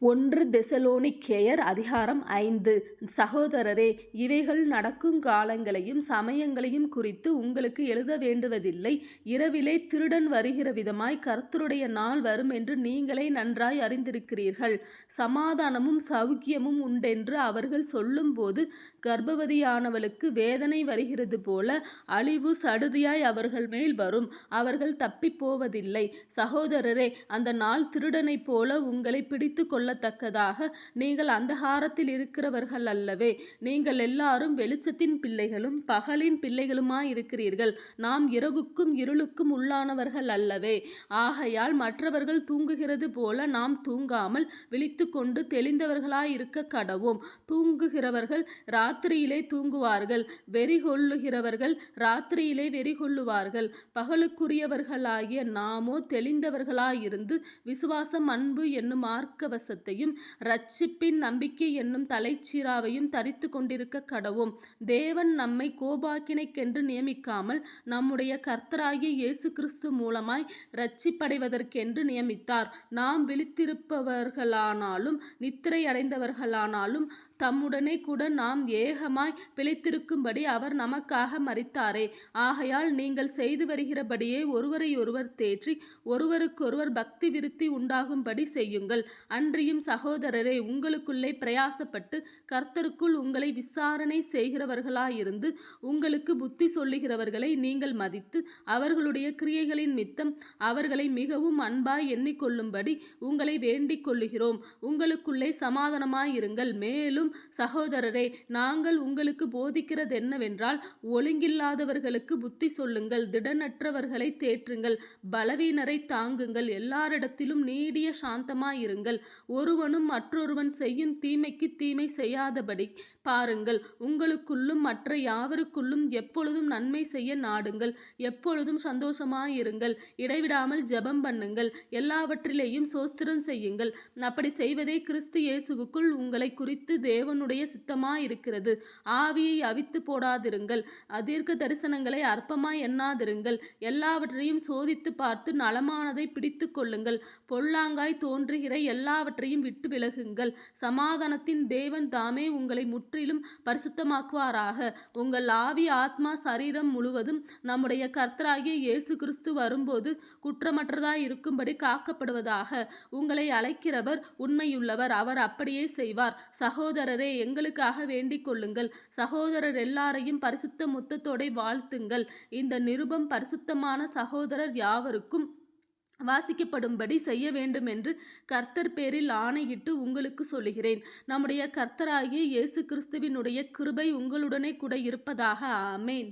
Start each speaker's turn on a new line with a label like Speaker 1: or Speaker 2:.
Speaker 1: ஒன்று தெசலோனிக்கேயர் அதிகாரம் 5. சகோதரரே, இவைகள் நடக்குங் காலங்களையும் சமயங்களையும் குறித்து உங்களுக்கு எழுத வேண்டுவதில்லை. இரவிலே திருடன் வருகிற விதமாய் கர்த்தருடைய நாள் வருமென்று நீங்களே நன்றாய் அறிந்திருக்கிறீர்கள். சமாதானமும் சவுக்கியமும் உண்டென்று அவர்கள் சொல்லும்போது கர்ப்பவதியானவளுக்கு வேதனை வருகிறது போல அழிவு சடுதியாய் அவர்கள் மேல் வரும். அவர்கள் தப்பிப் போவதில்லை. சகோதரரே, அந்த நாள் திருடனைப் போல உங்களை பிடித்து கொள்ளத்தக்கதாக நீங்கள் அந்தகாரத்தில் இருக்கிறவர்கள் அல்லவே. நீங்கள் எல்லாரும் வெளிச்சத்தின் பிள்ளைகளும் பகலின் பிள்ளைகளுமாயிருக்கிறீர்கள். நாம் இரவுக்கும் இருளுக்கும் உள்ளானவர்கள் அல்லவே. ஆகையால் மற்றவர்கள் தூங்குகிறது போல நாம் தூங்காமல் விழித்துக்கொண்டு தெளிந்தவர்களாயிருக்க கடவோம். தூங்குகிறவர்கள் ராத்திரியிலே தூங்குவார்கள், வெறிகொள்ளுகிறவர்கள் ராத்திரியிலே வெறிகொள்ளுவார்கள். பகலுக்குரியவர்களாகிய நாமோ தெளிந்தவர்களாயிருந்து விசுவாசம், அன்பு என்னும் மார்க்கவசத்தையும் இரட்சிப்பின் நம்பிக்கை என்னும் தலைச்சீராவையும் தரித்து கொண்டிருக்க கடவோம். தேவன் நம்மை கோபாக்கினைக்கென்று நியமிக்காமல் நம்முடைய கர்த்தராகிய இயேசு கிறிஸ்து மூலமாய் இரட்சிப்படைவதற்கென்று நியமித்தார். நாம் விழித்திருப்பவர்களானாலும் நித்திரை அடைந்தவர்களானாலும் தம்முடனே கூட நாம் ஏகமாய் பிழைத்திருக்கும்படி அவர் நமக்காக மரித்தாரே. ஆகையால் நீங்கள் செய்து வருகிறபடியே ஒருவரையொருவர் தேற்றி ஒருவருக்கொருவர் பக்தி விருத்தி உண்டாகும்படி செய்யுங்கள். அன்றியும் சகோதரரே, உங்களுக்குள்ளே பிரயாசப்பட்டு கர்த்தருக்குள் உங்களை விசாரணை செய்கிறவர்களாயிருந்து உங்களுக்கு புத்தி சொல்லுகிறவர்களை நீங்கள் மதித்து அவர்களுடைய கிரியைகளின் மித்தம் அவர்களை மிகவும் அன்பாய் எண்ணிக்கொள்ளும்படி உங்களை வேண்டிக் கொள்ளுகிறோம். உங்களுக்குள்ளே சமாதானமாயிருங்கள். மேலும் சகோதரரே, நாங்கள் உங்களுக்கு போதிக்கிறதென்னவென்றால், ஒழுங்கில்லாதவர்களுக்கு புத்தி சொல்லுங்கள், திடனற்றவர்களை தேற்றுங்கள், பலவீனரை தாங்குங்கள், எல்லாரிடத்திலும் நீடிய சாந்தமாயிருங்கள். ஒருவனும் மற்றொருவன் செய்யும் தீமைக்கு தீமை செய்யாதபடி பாருங்கள். உங்களுக்குள்ளும் மற்ற யாவருக்குள்ளும் எப்பொழுதும் நன்மை செய்ய நாடுங்கள். எப்பொழுதும் சந்தோஷமாயிருங்கள். இடைவிடாமல் ஜெபம் பண்ணுங்கள். எல்லாவற்றிலேயும் ஸ்தோத்திரம் செய்யுங்கள். அப்படி செய்வதே கிறிஸ்து இயேசுவுக்குள் உங்களை குறித்து தேவனுடைய சித்தமாயிருக்கிறது. ஆவியை அவித்து போடாதிருங்கள். தீர்க்க தரிசனங்களை அற்பமாய் எண்ணாதிருங்கள். எல்லாவற்றையும் சோதித்து பார்த்து நலமானதை பிடித்து கொள்ளுங்கள். பொல்லாங்காய் தோன்றுகிற எல்லாவற்றையும் விட்டு விலகுங்கள். சமாதானத்தின் தேவன் தாமே உங்களை முற்றிலும் பரிசுத்தமாக்குவாராக. உங்கள் ஆவி, ஆத்மா, சரீரம் முழுவதும் நம்முடைய கர்த்தராகிய இயேசு கிறிஸ்து வரும்போது குற்றமற்றதாய் இருக்கும்படி காக்கப்படுவதாக. உங்களை அழைக்கிறவர் உண்மையுள்ளவர். அவர் அப்படியே செய்வார். சகோதரரே, எங்களுக்காக வேண்டிக் கொள்ளுங்கள். சகோதரர் எல்லாரையும் பரிசுத்த முத்தத்தோட வாழ்த்துங்கள். இந்த நிருபம் பரிசுத்தமான சகோதரர் யாவருக்கும் வாசிக்கப்படும்படி செய்ய வேண்டுமென்று கர்த்தர் பேரில் ஆணையிட்டு உங்களுக்கு சொல்லுகிறேன். நம்முடைய கர்த்தராகிய இயேசு கிறிஸ்துவினுடைய கிருபை உங்களுடனே கூட இருப்பதாக. ஆமேன்.